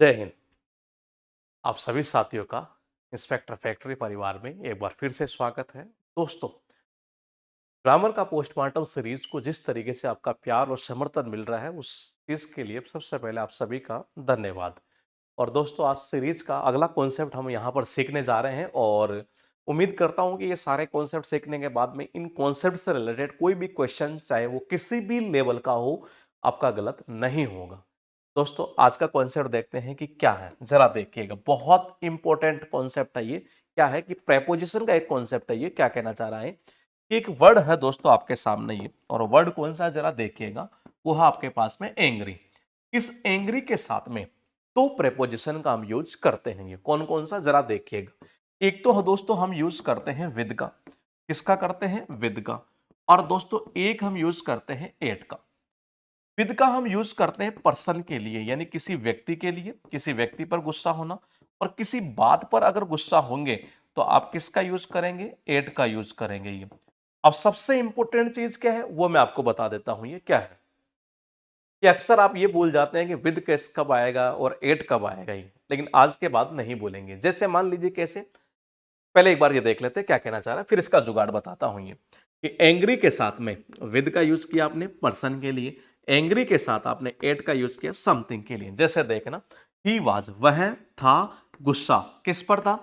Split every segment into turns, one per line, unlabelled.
जय हिंद। आप सभी साथियों का इंस्पेक्टर फैक्ट्री परिवार में एक बार फिर से स्वागत है। दोस्तों, ग्रामर का पोस्टमार्टम सीरीज को जिस तरीके से आपका प्यार और समर्थन मिल रहा है, उस चीज के लिए सबसे पहले आप सभी का धन्यवाद। और दोस्तों, आज सीरीज का अगला कॉन्सेप्ट हम यहाँ पर सीखने जा रहे हैं और उम्मीद करता हूँ कि ये सारे कॉन्सेप्ट सीखने के बाद में इन कॉन्सेप्ट से रिलेटेड कोई भी क्वेश्चन, चाहे वो किसी भी लेवल का हो, आपका गलत नहीं होगा। दोस्तों, आज का कॉन्सेप्ट देखते हैं कि क्या है, जरा देखिएगा। बहुत इंपॉर्टेंट कॉन्सेप्ट है ये। क्या है कि प्रेपोजिशन का एक कॉन्सेप्ट है ये। क्या कहना चाह रहा है कि एक वर्ड है दोस्तों आपके सामने ये, और वर्ड कौन सा है जरा देखिएगा। वो है आपके पास में एंग्री। इस एंग्री के साथ में तो प्रेपोजिशन का हम यूज करते हैं। ये कौन कौन सा जरा देखिएगा। एक तो दोस्तों हम यूज करते हैं विद का। किसका करते हैं? विद का। और दोस्तों एक हम यूज करते हैं एट का। विद का हम यूज करते हैं पर्सन के लिए, यानी किसी व्यक्ति के लिए, किसी व्यक्ति पर गुस्सा होना। और किसी बात पर अगर गुस्सा होंगे तो आप किसका यूज करेंगे? एट का यूज करेंगे ये। अब सबसे इंपॉर्टेंट चीज क्या है वो मैं आपको बता देता हूं। ये क्या है कि अक्सर आप ये भूल जाते हैं कि विद कैस कब आएगा और एट कब आएगा ये, लेकिन आज के बाद नहीं बोलेंगे। जैसे मान लीजिए कैसे, पहले एक बार ये देख लेते हैं क्या कहना चाह रहा है, फिर इसका जुगाड़ बताता हूं। ये कि एंग्री के साथ में विद का यूज किया आपने पर्सन के लिए, एंग्री के साथ आपने एट का यूज किया समथिंग के लिए। जैसे देखना, ही वाज, वह था गुस्सा, किस पर था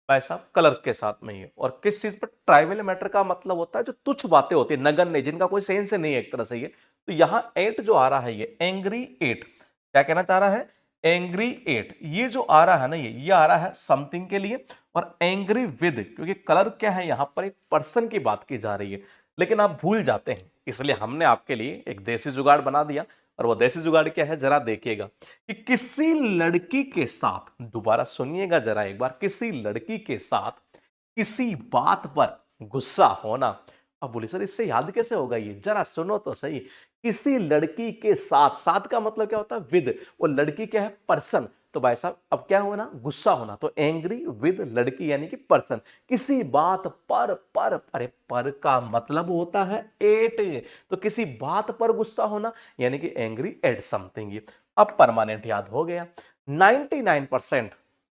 भाई साहब? कलर के साथ में। ये और किस चीज पर? ट्राइवल मैटर का मतलब होता है जो तुच्छ बातें होती है, नगण्य, जिनका कोई सेंस नहीं है एक तरह से। ये तो यहां एट जो आ रहा है ये एंग्री एट, क्या कहना चाह रहा है? Angry at. ये जो आ रहा है ना, ये आ रहा है समथिंग के लिए। और एंग्री विद, क्योंकि कलर क्या है यहां पर, एक पर्सन की बात की जा रही है, लेकिन आप भूल जाते हैं, इसलिए हमने आपके लिए एक देसी जुगाड़ बना दिया। और वो देसी जुगाड़ क्या है जरा देखिएगा कि किसी लड़की के साथ, दोबारा सुनिएगा जरा एक बार, किसी लड़की के साथ किसी बात पर गुस्सा होना। अब बोले सर इससे याद कैसे होगा ये, जरा सुनो तो सही। किसी लड़की के साथ, साथ का मतलब क्या होता है? विद। वो लड़की क्या है? पर्सन। तो भाई साहब अब क्या हुआ ना, गुस्सा होना, तो एंग्री विद लड़की यानी कि पर्सन। किसी बात पर, अरे पर का मतलब होता है एट। तो किसी बात पर गुस्सा होना यानी कि एंग्री एट समथिंग। अब परमानेंट याद हो गया। 99%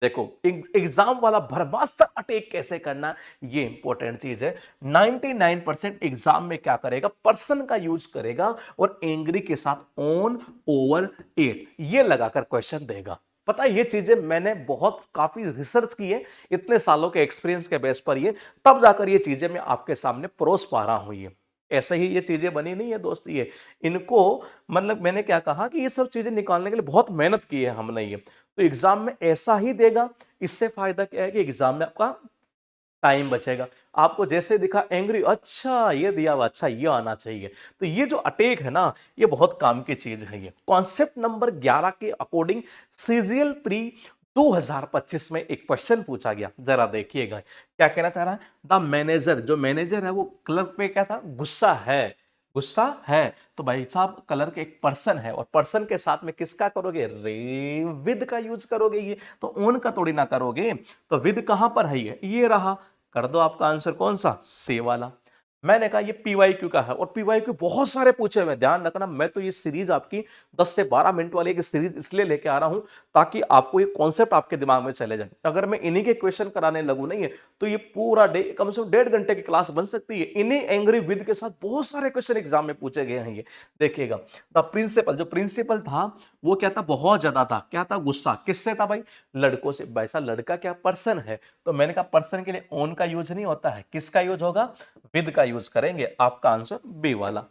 देखो, एग्जाम वाला भरमास्तर अटैक कैसे करना, ये इंपॉर्टेंट चीज है। 99% एग्जाम में क्या करेगा? पर्सन का यूज करेगा और एंग्री के साथ ऑन, ओवर, एट ये लगाकर क्वेश्चन देगा। पता है ये चीजें मैंने बहुत काफी रिसर्च की है, इतने सालों के एक्सपीरियंस के बेस पर ये, तब जाकर ये चीजें मैं आपके सामने परोस पा रहा हूं। ये ऐसे ही ये चीजें बनी नहीं है दोस्त। ये इनको मतलब मैंने क्या कहा कि ये सब चीजें निकालने के लिए बहुत मेहनत की है हमने। ये तो एग्जाम में ऐसा ही देगा। इससे फायदा क्या है कि एग्जाम में आपका टाइम बचेगा। आपको जैसे दिखा एंग्री, अच्छा ये दिया हुआ, अच्छा ये आना चाहिए। तो ये जो अटैक है ना, ये बहुत काम की चीज है। ये कॉन्सेप्ट नंबर 11 के अकॉर्डिंग सीजीएल प्री 2025 में एक क्वेश्चन पूछा गया, जरा देखिएगा क्या कहना चाह रहा है। द मैनेजर, जो मैनेजर है वो क्लर्क पे क्या था? गुस्सा है। गुस्सा है तो भाई साहब कलर के एक पर्सन है, और पर्सन के साथ में किसका करोगे? रे विद का यूज करोगे। ये तो ओन का थोड़ी ना करोगे। तो विद कहां पर है? ये रहा। कर दो आपका आंसर कौन सा? से वाला। मैंने कहा ये पीवाईक्यू का है, और पीवाईक्यू बहुत सारे पूछे हुए। ध्यान रखना, मैं तो ये सीरीज आपकी 10 से 12 मिनट वाली एक सीरीज इसलिए लेके आ रहा हूं ताकि आपको ये कॉन्सेप्ट आपके दिमाग में चले जाए। अगर मैं इन्हीं के क्वेश्चन कराने लगूं नहीं है तो ये पूरा डे, कम से कम 1.5 घंटे की क्लास बन सकती है। इन्हीं एंग्री विद के साथ बहुत सारे क्वेश्चन एग्जाम में पूछे गए हैं। ये देखिएगा, द प्रिंसिपल, जो प्रिंसिपल था वो क्या था? बहुत ज्यादा था। क्या था? गुस्सा। किससे था भाई? लड़कों से। वैसा लड़का क्या? पर्सन है। तो मैंने कहा पर्सन के लिए ओन का यूज नहीं होता है, किसका यूज होगा? विद का यूज करेंगे। आपका आंसर बी वाला।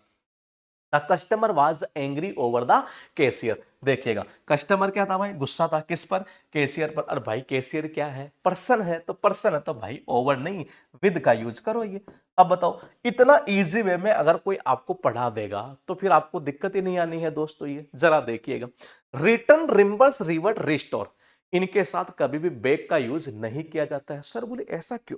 The customer was angry over the cashier. देखिएगा, कस्टमर क्या था भाई? गुस्सा था। किस पर? कैशियर पर। अरे भाई कैशियर क्या है? पर्सन है। तो पर्सन है तो भाई ओवर नहीं, विद का यूज करो। ये अब बताओ, इतना इजी वे में अगर कोई आपको पढ़ा देगा तो फिर आपको दिक्कत ही नहीं आनी है दोस्तों। ये जरा देखिएगा, रिटर्न, रिम्बर्स, रिवर्ट, रिस्टोर, इनके साथ कभी भी बैक का यूज नहीं किया जाता है। सर बोले ऐसा क्यों?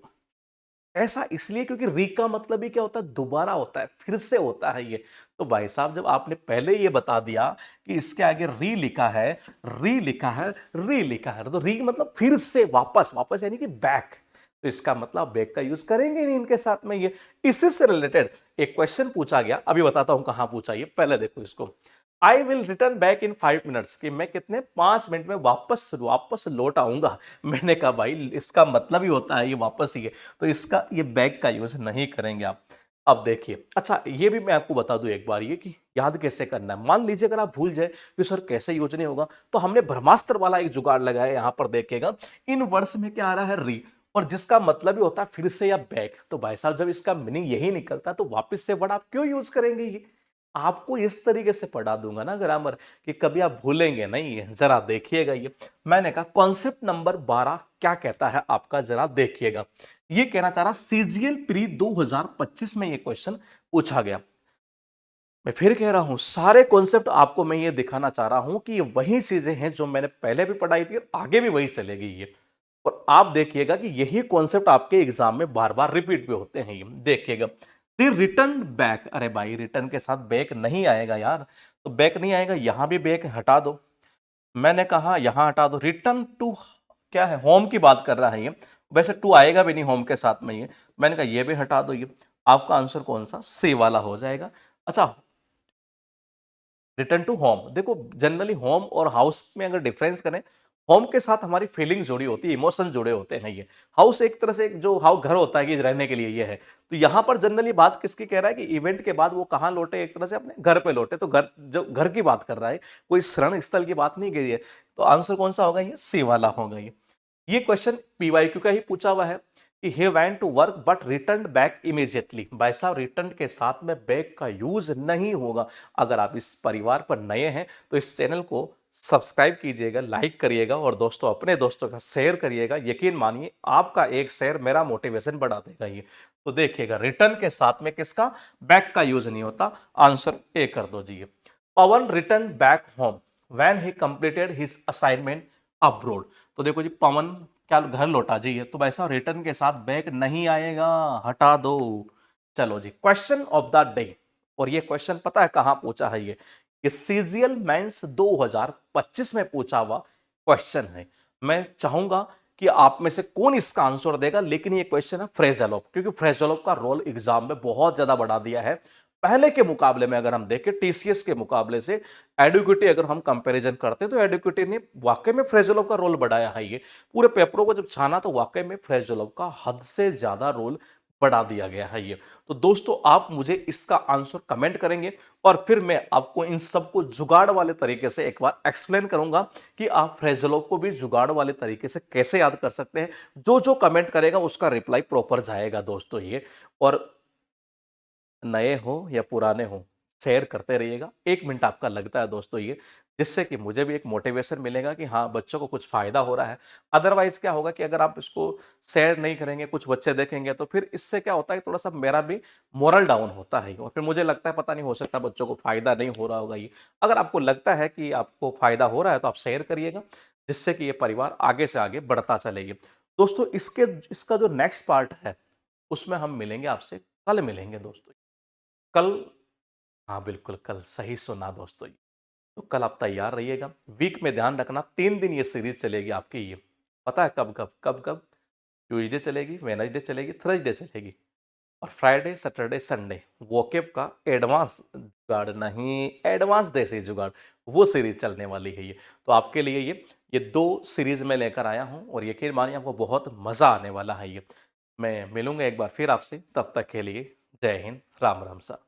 ऐसा इसलिए क्योंकि री का मतलब ही क्या होता है? दोबारा होता है, फिर से होता है ये। तो भाई साहब जब आपने पहले ये बता दिया कि इसके आगे री लिखा है, री लिखा है, री लिखा है, तो री मतलब फिर से, वापस, वापस यानी कि बैक। तो इसका मतलब बैक का यूज करेंगे नहीं इनके साथ में। ये इसी से रिलेटेड एक क्वेश्चन पूछा गया, अभी बताता हूं कहां पूछा। ये पहले देखो इसको। I will return back in 5 minutes, कि मैं कितने 5 मिनट में वापस वापस लौट आऊंगा। मैंने कहा भाई इसका मतलब ही होता है ये वापस ही है, तो इसका ये बैक का यूज नहीं करेंगे आप। अब देखिए, अच्छा ये भी मैं आपको बता दूं एक बार, ये कि याद कैसे करना है। मान लीजिए अगर आप भूल जाए कि सर कैसे यूज नहीं होगा, तो हमने ब्रह्मास्त्र वाला एक जुगाड़ लगाया। यहां पर देखिएगा इन वर्ड्स में क्या आ रहा है, री, और जिसका मतलब ही होता है फिर से या बैक। तो भाई साहब जब इसका मीनिंग यही निकलता है तो वापस से वर्ड आप क्यों यूज करेंगे। ये आपको इस तरीके से पढ़ा दूंगा ना ग्रामर कि कभी आप भूलेंगे नहीं है। जरा देखिएगा, ये मैंने कहा कॉन्सेप्ट नंबर 12 क्या कहता है आपका, जरा देखिएगा। ये कहना चाह रहा सीजीएल प्री 2025 में ये क्वेश्चन पूछा गया। मैं फिर कह रहा हूं सारे कॉन्सेप्ट आपको मैं ये दिखाना चाह रहा हूं कि ये वही चीजें हैं जो मैंने पहले भी पढ़ाई थी और आगे भी वही चलेगी ये। और आप देखिएगा कि यही कॉन्सेप्ट आपके एग्जाम में बार बार रिपीट भी होते हैं। ये देखिएगा, दी रिटर्न बैक, अरे भाई रिटर्न के साथ बैक नहीं आएगा यार, तो बैक नहीं आएगा, यहां भी बैक हटा दो। मैंने कहा यहां हटा दो, रिटर्न टू क्या है, होम की बात कर रहा है ये। वैसे टू आएगा भी नहीं होम के साथ में ये। मैंने कहा ये भी हटा दो। ये आपका आंसर कौन सा, सी वाला हो जाएगा। अच्छा, रिटर्न टू होम, देखो जनरली होम और हाउस में अगर डिफरेंस करें, होम के साथ हमारी फीलिंग जुड़ी होती है, इमोशन जुड़े होते हैं। ये हाउस एक तरह से एक जो हाउ घर होता है कि रहने के लिए ये है। तो यहां पर जनरली बात किसकी कह रहा है कि इवेंट के बाद वो कहां लौटे, एक तरह से अपने घर पे लौटे, तो घर जो घर की बात कर रहा है, कोई शरण स्थल की बात नहीं करी है। तो आंसर कौन सा होगा, ये सी वाला होगा। ये क्वेश्चन पीवाईक्यू का ही पूछा हुआ है कि he went to work but returned back immediately। भाई साहब रिटर्न के साथ में बैक का यूज नहीं होगा। अगर आप इस परिवार पर नए हैं तो इस चैनल को सब्सक्राइब कीजिएगा, लाइक करिएगा और दोस्तों अपने दोस्तों का शेयर करिएगा। यकीन मानिए आपका एक शेयर मेरा मोटिवेशन बढ़ा देगा। ये तो देखिएगा रिटर्न के साथ में किसका, बैक का यूज नहीं होता। आंसर ए कर दो जी। Pawan return back home when he completed his assignment abroad. तो देखो जी पवन क्या घर लौटा जी, तो वैसा रिटर्न के साथ बैक नहीं आएगा, हटा दो। चलो जी, क्वेश्चन ऑफ द डे। और ये क्वेश्चन पता है कहां पूछा है, ये सीजीएल मेंस 2025 में पूछा हुआ क्वेश्चन है। मैं चाहूंगा कि आप में से कौन इसका आंसर देगा, लेकिन ये क्वेश्चन है फ्रेजल ऑफ, क्योंकि फ्रेजल ऑफ का रोल एग्जाम में बहुत ज्यादा बढ़ा दिया है पहले के मुकाबले में। अगर हम देखें टीसीएस के मुकाबले से एडुकेटी अगर हम कंपैरिजन करते हैं, तो एडुकेटी ने वाकई में फ्रेजल ऑफ का रोल बढ़ाया है। ये पूरे पेपरों को जब छाना तो वाकई में फ्रेजल ऑफ का हद से ज्यादा रोल बढ़ा दिया गया है। ये तो दोस्तों आप मुझे इसका आंसर कमेंट करेंगे और फिर मैं आपको इन सबको जुगाड़ वाले तरीके से एक बार एक्सप्लेन करूंगा कि आप फ्रेजल ऑफ को भी जुगाड़ वाले तरीके से कैसे याद कर सकते हैं। जो जो कमेंट करेगा उसका रिप्लाई प्रॉपर जाएगा दोस्तों ये। और नए हो या पुराने हो, शेयर करते रहिएगा। 1 मिनट आपका लगता है दोस्तों ये, जिससे कि मुझे भी एक मोटिवेशन मिलेगा कि हाँ, बच्चों को कुछ फ़ायदा हो रहा है। अदरवाइज़ क्या होगा कि अगर आप इसको शेयर नहीं करेंगे, कुछ बच्चे देखेंगे, तो फिर इससे क्या होता है कि थोड़ा-सा मेरा भी मोरल डाउन होता है और फिर मुझे लगता है पता नहीं हो सकता बच्चों को फ़ायदा नहीं हो रहा होगा ये। अगर आपको लगता है कि आपको फ़ायदा हो रहा है, तो आप शेयर करिएगा, जिससे कि ये परिवार आगे से आगे बढ़ता चलेगी। दोस्तों इसका जो नेक्स्ट पार्ट है, उसमें हम मिलेंगे आपसे, कल मिलेंगे दोस्तों। कल, हाँ बिल्कुल कल, सही सुना दोस्तों। तो कल आप तैयार रहिएगा। वीक में ध्यान रखना 3 दिन ये सीरीज चलेगी आपकी ये। पता है कब? ट्यूसडे चलेगी, वेडनेसडे चलेगी, थर्सडे चलेगी और फ्राइडे, सैटरडे, संडे वोकेब का एडवांस जुगाड़ नहीं, एडवांस देसी जुगाड़, वो सीरीज चलने वाली है ये। तो आपके लिए ये 2 सीरीज में लेकर आया हूँ और यकीन मानिए आपको बहुत मजा आने वाला है ये। मैं मिलूंगा एक बार फिर आपसे, तब तक के लिए जय हिंद, राम राम सा।